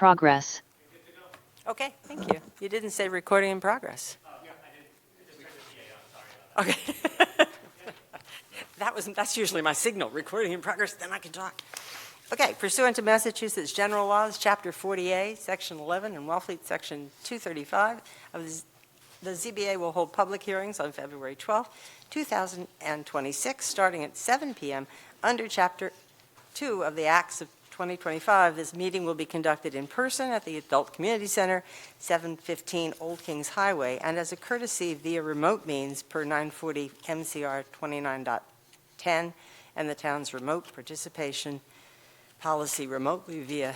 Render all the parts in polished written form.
progress. Okay, thank you. You didn't say recording in progress. Okay. That's usually my signal, recording in progress, then I can talk. Okay, pursuant to Massachusetts General Laws, Chapter 40A, Section 11, and Wellfleet, Section 235 of the ZBA will hold public hearings on February 12, 2026, starting at 7 p.m. under Chapter 2 of the Acts of 2025. This meeting will be conducted in person at the Adult Community Center, 715 Old Kings Highway, and as a courtesy via remote means per 940 MCR 29.10 and the town's remote participation policy remotely via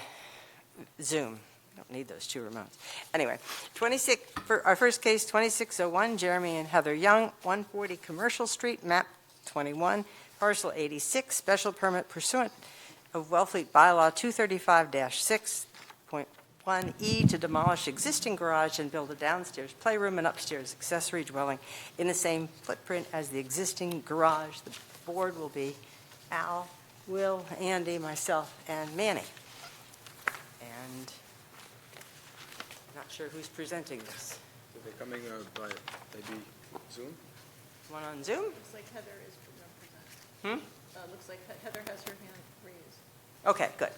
Zoom. Don't need those two remotes. Anyway, for our first case, 2601, Jeremy and Heather Young, 140 Commercial Street, map 21, parcel 86, special permit pursuant of Wellfleet bylaw 235-6.1E to demolish existing garage and build a downstairs playroom and upstairs accessory dwelling in the same footprint as the existing garage. The board will be Al, Will, Andy, myself, and Manny. And not sure who's presenting this. Are they coming by maybe Zoom? One on Zoom? Looks like Heather is going to present. Looks like Heather has her hand raised. Okay, good.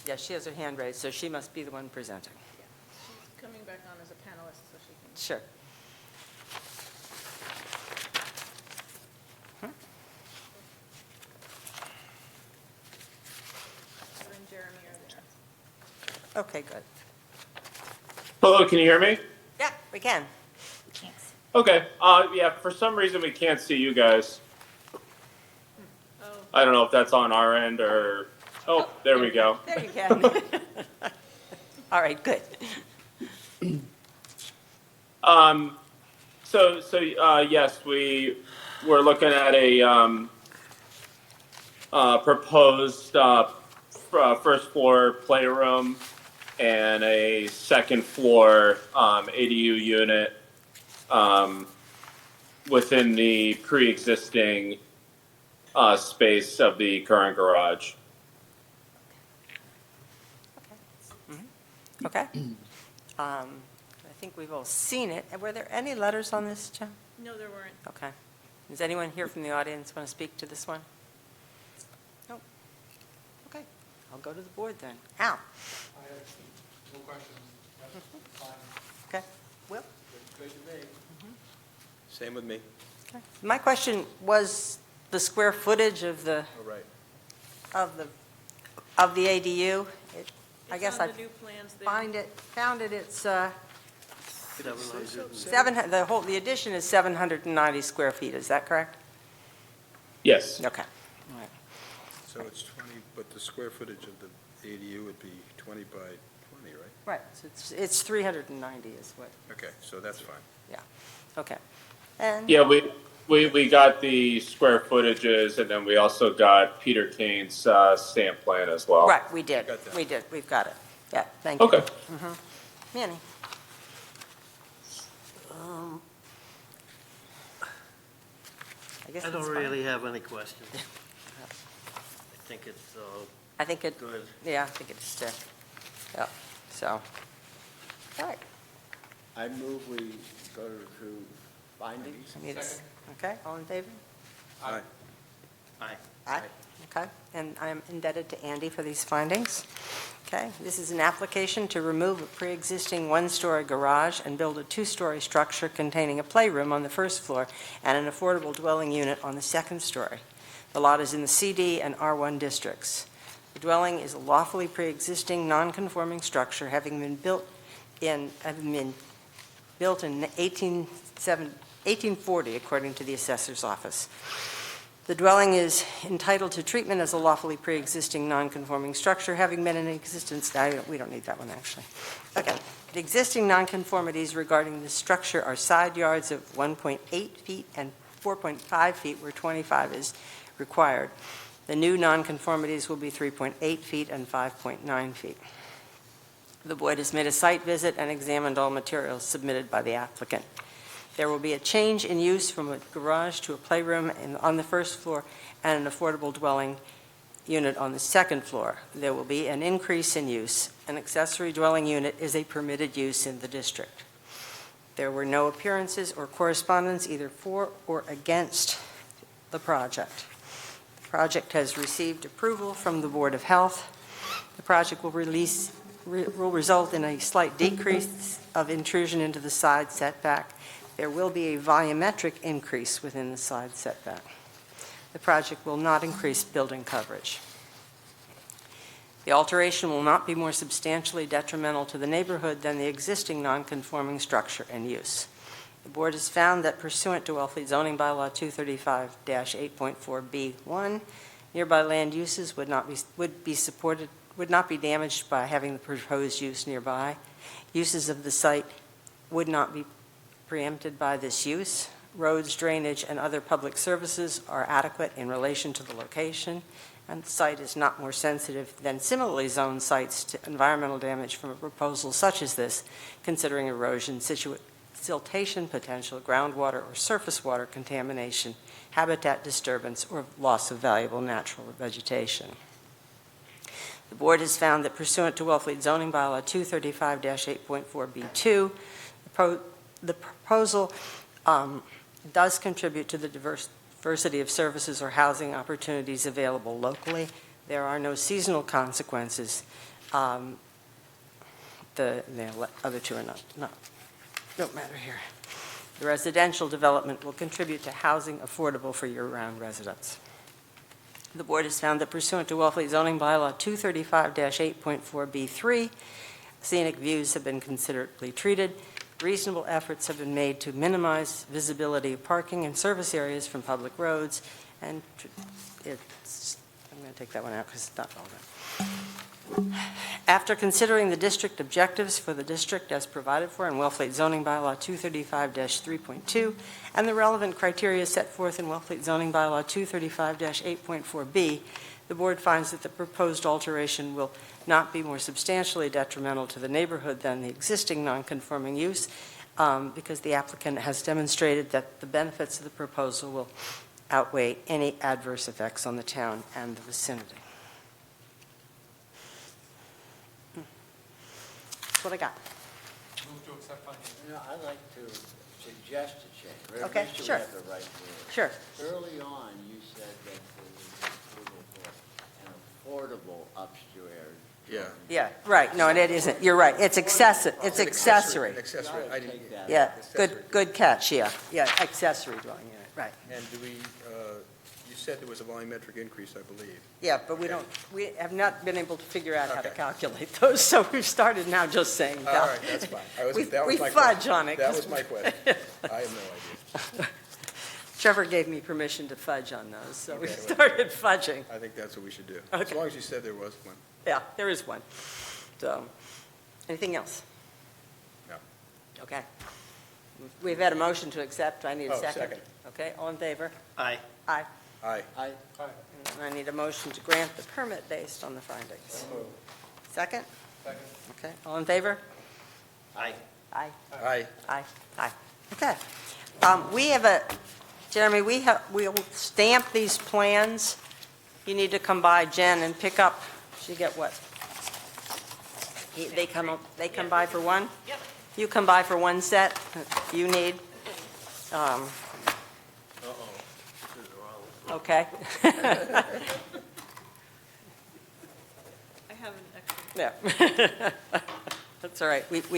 Yeah, she has her hand raised, so she must be the one presenting. Yeah. She's coming back on as a panelist, so she can. Sure. Heather and Jeremy are there. Okay, good. Hello, can you hear me? Yeah, we can. Okay. Yeah, for some reason we can't see you guys. Oh, I don't know if that's on our end or. Oh, there we go. There you can. All right, good. Yes, we're looking at a proposed first floor playroom and a second floor ADU unit within the pre-existing space of the current garage. Okay. I think we've all seen it. Were there any letters on this, John? no, there weren't. Okay. Does anyone here from the audience want to speak to this one? No. Okay. I'll go to the board then. Al? I have no questions. That's fine. Okay. Will? Good to me. Same with me. Okay. My question was the square footage of the All right. of the ADU. I It's guess on I the new plans there. found it. It's the addition is 790 square feet. Is that correct? Yes. Okay. All right. So it's 20, but the square footage of the ADU would be 20 by 20, right? Right. So it's 390 is what. Okay, so that's fine. Okay. And Yeah, we got the square footages, and then we also got Peter Kane's stamp plan as well. right, we did. Got that. We did. We've got it. Yeah. Thank you. Okay. Manny. I guess I don't it's fine. really have any questions. I think it's I think it. good. Yeah, I think it's. Yeah. So. All right. I move we go to findings. I need a- Okay. All in favor? Aye. Aye. Aye. Okay, and I'm indebted to Andy for these findings. Okay, this is an application to remove a pre-existing one-story garage and build a two-story structure containing a playroom on the first floor and an affordable dwelling unit on the second story. The lot is in the CD and R1 districts. The dwelling is a lawfully pre-existing, non-conforming structure having been built in 1840, according to the assessor's office. The dwelling is entitled to treatment as a lawfully pre-existing non-conforming structure, having been in existence. We don't need that one, actually. Okay. The existing nonconformities regarding the structure are side yards of 1.8 feet and 4.5 feet, where 25 is required. The new nonconformities will be 3.8 feet and 5.9 feet. The board has made a site visit and examined all materials submitted by the applicant. There will be a change in use from a garage to a playroom on the first floor and an affordable dwelling unit on the second floor. There will be an increase in use. An accessory dwelling unit is a permitted use in the district. There were no appearances or correspondence either for or against the project. The project has received approval from the Board of Health. The project will result in a slight decrease of intrusion into the side setback. There will be a volumetric increase within the side setback. The project will not increase building coverage. The alteration will not be more substantially detrimental to the neighborhood than the existing nonconforming structure and use. The board has found that pursuant to Wellfleet zoning bylaw 235-8.4B1, nearby land uses would not be damaged by having the proposed use nearby. Uses of the site would not be preempted by this use. Roads, drainage, and other public services are adequate in relation to the location, and the site is not more sensitive than similarly zoned sites to environmental damage from a proposal such as this, considering erosion, siltation potential, groundwater or surface water contamination, habitat disturbance, or loss of valuable natural vegetation. The board has found that pursuant to Wellfleet zoning bylaw 235-8.4B2, the proposal does contribute to the diversity of services or housing opportunities available locally. There are no seasonal consequences. The other two are don't matter here. The residential development will contribute to housing affordable for year-round residents. The board has found that pursuant to Wellfleet zoning bylaw 235-8.4B3, scenic views have been considerately treated. Reasonable efforts have been made to minimize visibility of parking and service areas from public roads, and I'm going to take that one out because it's not relevant. After considering the district objectives for the district as provided for in Wellfleet zoning bylaw 235-3.2 and the relevant criteria set forth in Wellfleet zoning bylaw 235-8.4b, the board finds that the proposed alteration will not be more substantially detrimental to the neighborhood than the existing nonconforming use, because the applicant has demonstrated that the benefits of the proposal will outweigh any adverse effects on the town and the vicinity. That's what I got. Move to accept findings. I'd like to suggest a change. Okay, Make sure. we have the right word. Sure. Early on, you said that there was approval for an affordable upstairs. Yeah. Yeah, right, no, it isn't, you're right, it's excessive, it's accessory. An accessory, I didn't, Take that. Yeah, accessory. good catch, yeah, accessory dwelling unit, right. And do we, you said there was a volumetric increase, I believe. Yeah, but we have not been able to figure out how to Okay. calculate those, so we've started now just saying All that. right, that's fine. We That was my fudge question. on it. That was my question. I have no idea. Trevor gave me permission to fudge on those, so we Okay, well- started fudging. I think that's what we should do. As Okay. long as you said there was one. Yeah, there is one. So, anything else? No. Okay. We've had a motion to accept, I need a Oh, second. second. Okay, all in favor? Aye. Aye. Aye. I, And I need a motion to grant the permit based on the findings. Second? Second. Okay, all in favor? Aye. Aye. Aye. Aye. Aye. Okay. We have Jeremy, we'll stamp these plans. You need to come by, Jen, and pick up, you get what? They come by for one? Yep. You come by for one set you need? Okay. I have an extra. Yeah. That's all right. We dealt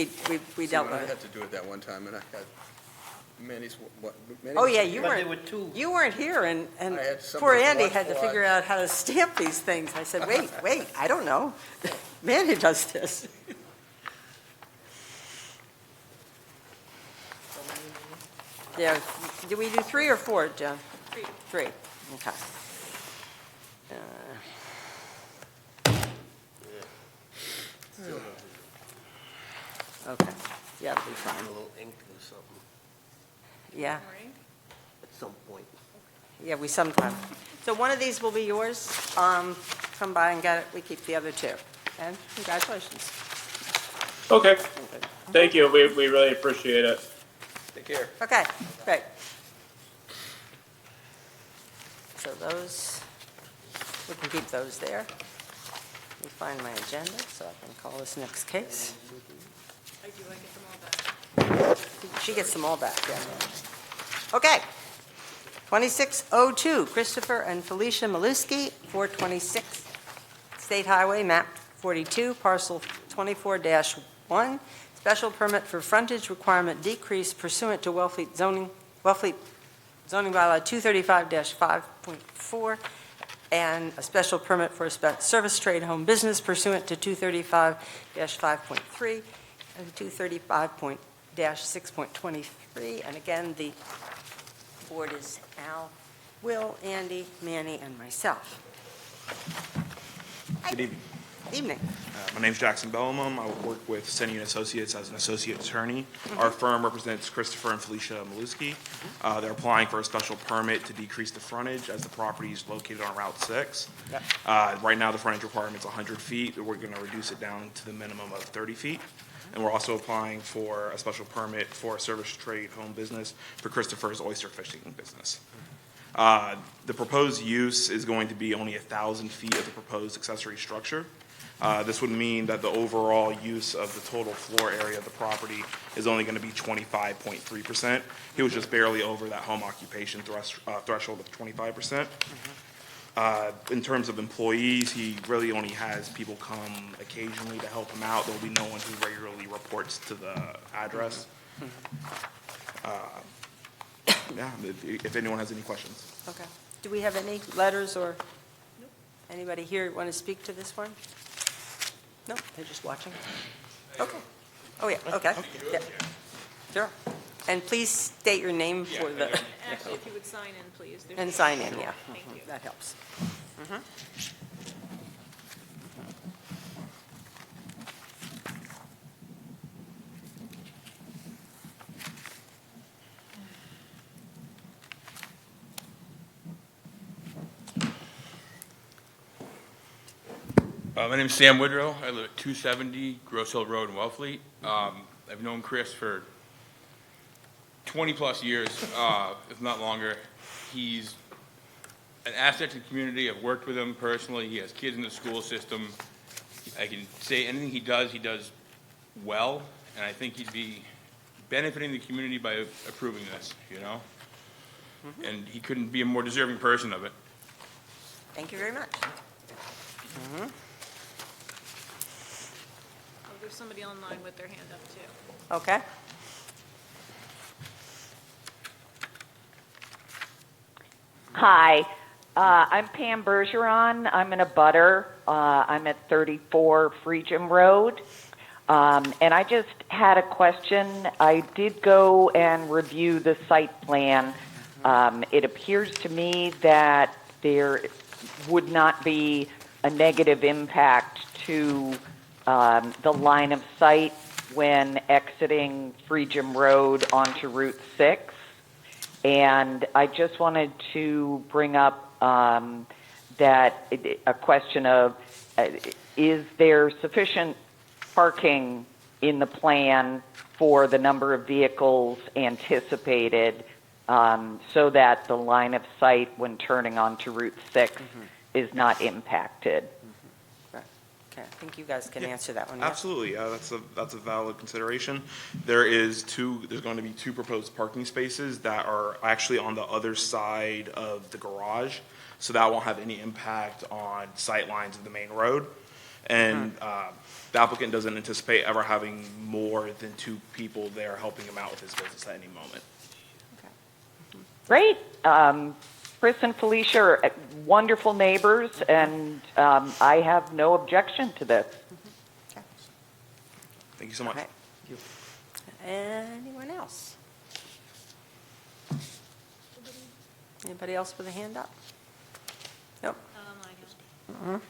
I with had it. to do it that one time, and I had Manny's, what? Manny Oh, was- yeah, you But there weren't, were two. you weren't here, and I had somebody poor to Andy watch had to for. figure out how to stamp these things. I said, wait, I don't know. Manny does this. Yeah, do we do 3 or 4, Jen? 3. 3, okay. Okay, yeah, it'll be A fine. little ink or something Yeah, More ink? at some point. yeah, we sometime. So one of these will be yours. Come by and get it. We keep the other 2. And congratulations. Okay, thank you, we really appreciate it. Take care. Okay, great. So those, we can keep those there. Let me find my agenda so I can call this next case. I do, I get them all back. She gets them all back, yeah. Okay. 2602, Christopher and Felicia Maluski, 426 State Highway, map 42, parcel 24-1, special permit for frontage requirement decrease pursuant to Wellfleet zoning bylaw 235-5.4, and a special permit for a service trade home business pursuant to 235-5.3 and 235-6.23. And again, the board is Al, Will, Andy, Manny, and myself. Good evening. Evening. My name's Jackson Bellamum. I work with Senni & Associates as an associate attorney. Our firm represents Christopher and Felicia Maluski. They're applying for a special permit to decrease the frontage as the property is located on Route 6. Yep. Right now, the frontage requirement's 100 feet. We're going to reduce it down to the minimum of 30 feet. And we're also applying for a special permit for a service trade home business for Christopher's oyster fishing business. The proposed use is going to be only 1,000 feet of the proposed accessory structure. This would mean that the overall use of the total floor area of the property is only going to be 25.3%. He was just barely over that home occupation threshold of 25%. In terms of employees, he really only has people come occasionally to help him out. There will be no one who regularly reports to the address. Yeah, if anyone has any questions. Okay. Do we have any letters or anybody here want to speak to this one? No, they're just watching? Okay. Oh, yeah, okay. Yeah. Sure. And please state your name for the, Actually, if you would sign in, please. There's- and sign in, yeah. Thank you. That helps. My name's Sam Woodrow. I live at 270 Gross Hill Road in Wellfleet. I've known Chris for 20-plus years, if not longer. He's an asset to the community. I've worked with him personally. He has kids in the school system. I can say anything he does well, and I think he'd be benefiting the community by approving this, you know? And he couldn't be a more deserving person of it. Thank you very much. Oh, there's somebody online with their hand up, too. Okay. Hi, I'm Pam Bergeron. I'm in a butter. I'm at 34 Freedom Road. And I just had a question. I did go and review the site plan. It appears to me that there would not be a negative impact to the line of sight when exiting Freedom Road onto Route 6. And I just wanted to bring up that a question of, is there sufficient parking in the plan for the number of vehicles anticipated so that the line of sight when turning onto Route 6 is not impacted? Right. Okay, I think you guys can Yeah, answer that one. yes? Absolutely, that's a valid consideration. There's going to be two proposed parking spaces that are actually on the other side of the garage, so that won't have any impact on sight lines of the main road. And the applicant doesn't anticipate ever having more than two people there helping him out with his business at any moment. Great. Chris and Felicia are wonderful neighbors, and I have no objection to this. Thank you so much. Okay. Anyone else? Anybody else with a hand up? Nope. Online.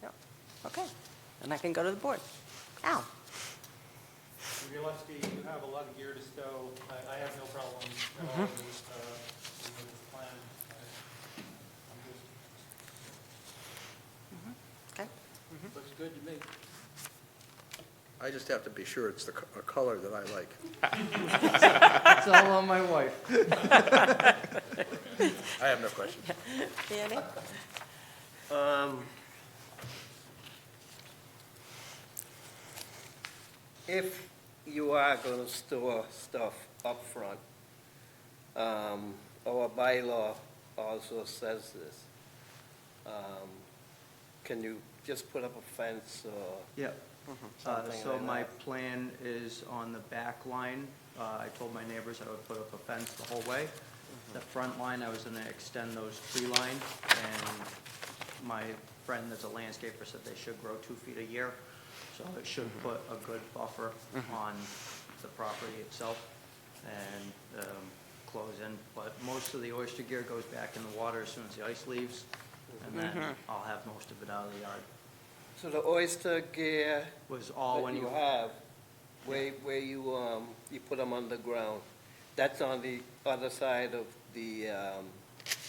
Nope. Okay, then I can go to the board. Al? Gillespie, you have a lot of gear to stow. I have no problem at all with this plan. I'm just Okay. Looks good to me. I just have to be sure it's a color that I like. It's all on my wife. I have no questions. Danny? If you are gonna store stuff up front, our bylaw also says this, can you just put up a fence or? Yeah. Something So like my that. plan is on the back line. I told my neighbors I would put up a fence the whole way. The front line, I was gonna extend those tree line, and my friend that's a landscaper said they should grow 2 feet a year. So it should put a good buffer on the property itself and close in. But most of the oyster gear goes back in the water as soon as the ice leaves, and then I'll have most of it out of the yard. So the oyster gear Was all that when you have, where you put them underground, that's on the other side of the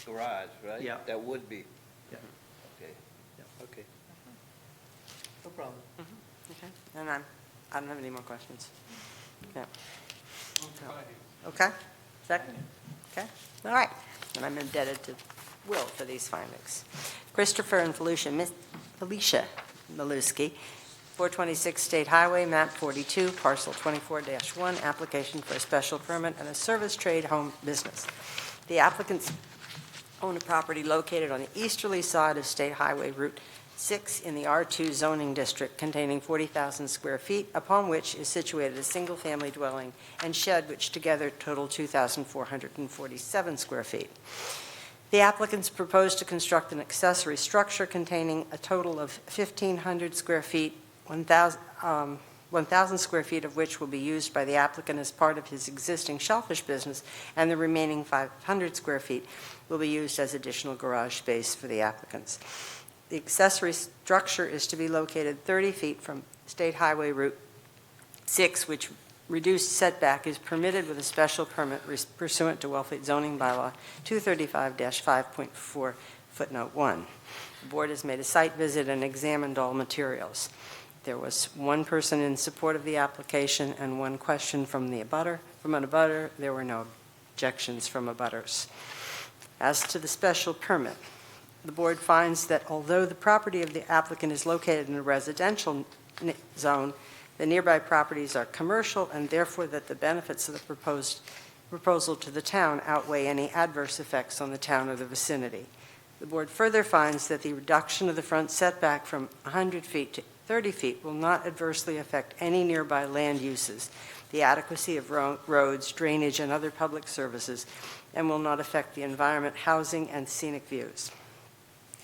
garage, right? Yeah. That would be, Yeah. okay. Yeah. Okay. No problem. Okay, and I don't have any more questions. Yeah. Okay, second? Okay, all right. And I'm indebted to Will for these findings. Christopher and Felicia Maluski, 426 State Highway, map 42, parcel 24-1, application for a special permit and a service trade home business. The applicants own a property located on the easterly side of State Highway Route 6 in the R2 zoning district containing 40,000 square feet, upon which is situated a single-family dwelling and shed, which together total 2,447 square feet. The applicants propose to construct an accessory structure containing a total of 1,500 square feet, 1,000 square feet of which will be used by the applicant as part of his existing shellfish business, and the remaining 500 square feet will be used as additional garage space for the applicants. The accessory structure is to be located 30 feet from State Highway Route 6, which reduced setback is permitted with a special permit pursuant to Wellfleet zoning bylaw 235-5.4 footnote 1. The board has made a site visit and examined all materials. There was one person in support of the application and one question from an abutter. There were no objections from abutters. As to the special permit, the board finds that although the property of the applicant is located in a residential zone, the nearby properties are commercial, and therefore that the benefits of the proposal to the town outweigh any adverse effects on the town or the vicinity. The board further finds that the reduction of the front setback from 100 feet to 30 feet will not adversely affect any nearby land uses, the adequacy of roads, drainage, and other public services, and will not affect the environment, housing, and scenic views.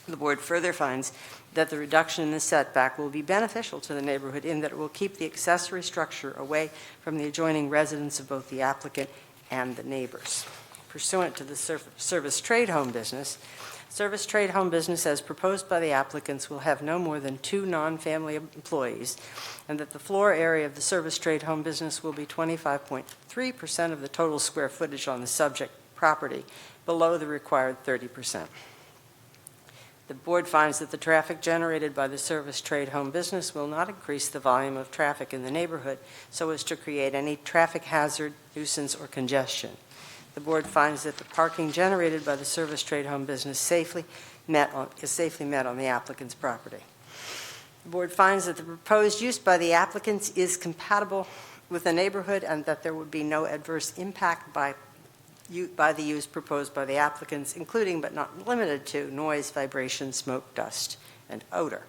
The board further finds that the reduction in the setback will be beneficial to the neighborhood in that it will keep the accessory structure away from the adjoining residents of both the applicant and the neighbors. Pursuant to the service trade home business as proposed by the applicants will have no more than 2 non-family employees, and that the floor area of the service trade home business will be 25.3% of the total square footage on the subject property, below the required 30%. The board finds that the traffic generated by the service trade home business will not increase the volume of traffic in the neighborhood so as to create any traffic hazard, nuisance, or congestion. The board finds that the parking generated by the service trade home business is safely met on the applicant's property. The board finds that the proposed use by the applicants is compatible with the neighborhood and that there would be no adverse impact by the use proposed by the applicants, including but not limited to noise, vibration, smoke, dust, and odor.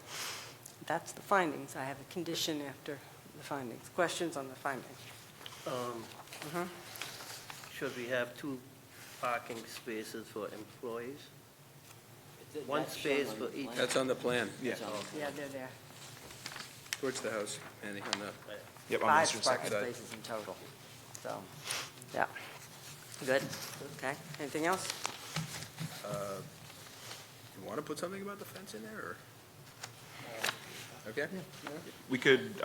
That's the findings. I have a condition after the findings. Questions on the findings? Should we have 2 parking spaces for employees? One That's space shown on for the each. plan. That's on the plan, Yeah. Yeah, they're there. towards the house, Andy, on the, Yep, on the 5 eastern side. parking spaces in total. So, yeah. Good. Okay. Anything else? you want to put something about the fence in there, or? Okay? We could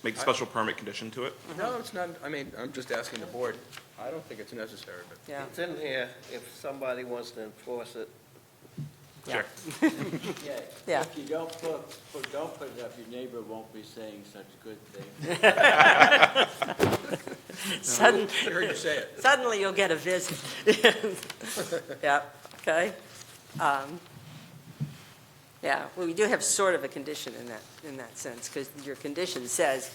make a special permit condition to it. No, it's not, I mean, I'm just asking the board. I don't think it's necessary, but Yeah. It's in here, if somebody wants to enforce it, Yeah. Yeah. Yeah. If you don't put it up, your neighbor won't be saying such good things. Sudden- I heard you say it. Suddenly you'll get a visit. Yeah, okay. Yeah, well, we do have sort of a condition in that sense, because your condition says,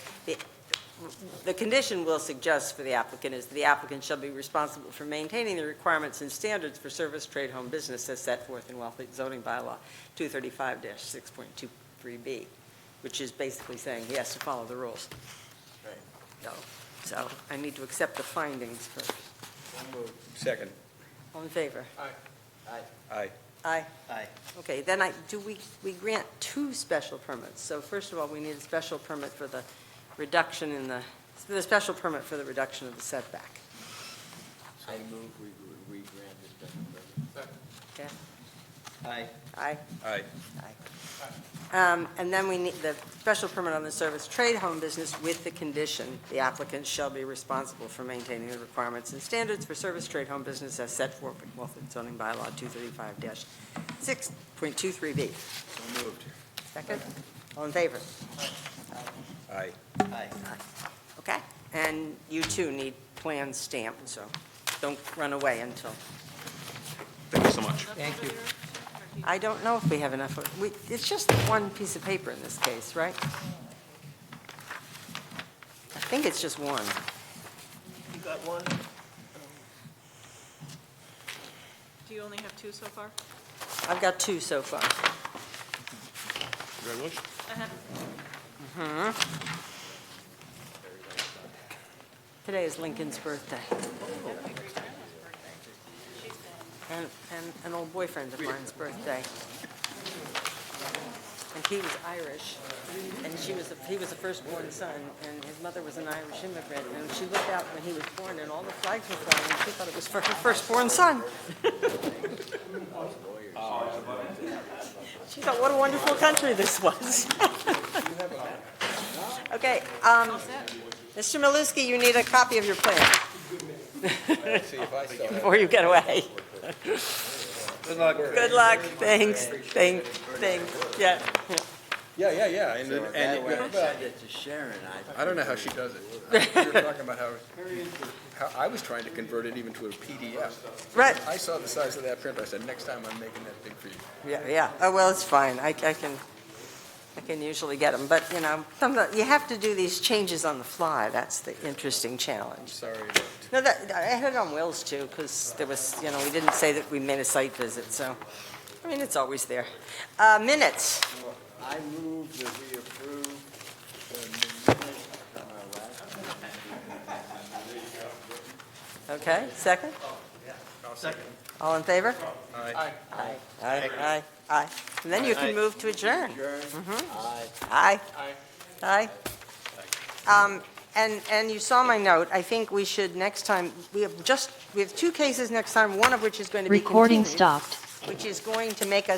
the condition will suggest for the applicant is the applicant shall be responsible for maintaining the requirements and standards for service, trade, home business as set forth in Wellfleet zoning bylaw 235-6.23B, which is basically saying he has to follow the rules. Right. So I need to accept the findings first. Second. All in favor? Aye. Aye. Aye. Aye. Okay, then we grant two special permits. So first of all, we need a special permit for the reduction in the special permit for the reduction of the setback. I move we grant the special permit. Okay? Aye. Aye. Aye. And then we need the special permit on the service trade home business with the condition, the applicant shall be responsible for maintaining the requirements and standards for service trade home business as set forth in Wellfleet zoning bylaw 235-6.23B. So moved. Second? All in favor? Aye. Aye. Okay, and you too need plans stamped, so don't run away until, Thank you so much. Thank you. I don't know if we have enough, it's just one piece of paper in this case, right? I think it's just one. You got one? Do you only have two so far? I've got two so far. Congratulations. Today is Lincoln's birthday. And an old boyfriend of mine's birthday. And he was Irish, and he was the firstborn son, and his mother was an Irish immigrant, and she looked out when he was born, and all the flags were flying, and she thought it was for her firstborn son. She thought, what a wonderful country this was. Okay, Mr. Maluski, you need a copy of your plan See if I saw it. before you get away. Good luck. Good luck, thanks, yeah. Yeah. And So that way I send it to Sharon. I don't know how she does it. We were talking about how I was trying to convert it even to a PDF. Right, I saw the size of that print, I said, next time I'm making that big for you. yeah, oh, well, it's fine, I can usually get them, but, sometimes you have to do these changes on the fly, that's the interesting challenge. Sorry. No, I had it on Will's too, because there was, we didn't say that we made a site visit, so, it's always there. Minutes, I move that we approve the minutes from our last meeting. okay, second? Second. All in favor? Aye. Aye. And then you can move to adjourn. Adjourn. Aye. Aye. Aye. And you saw my note, I think we should next time, we have two cases next time, one of which is going to be Recording continued, stopped. which is going to make us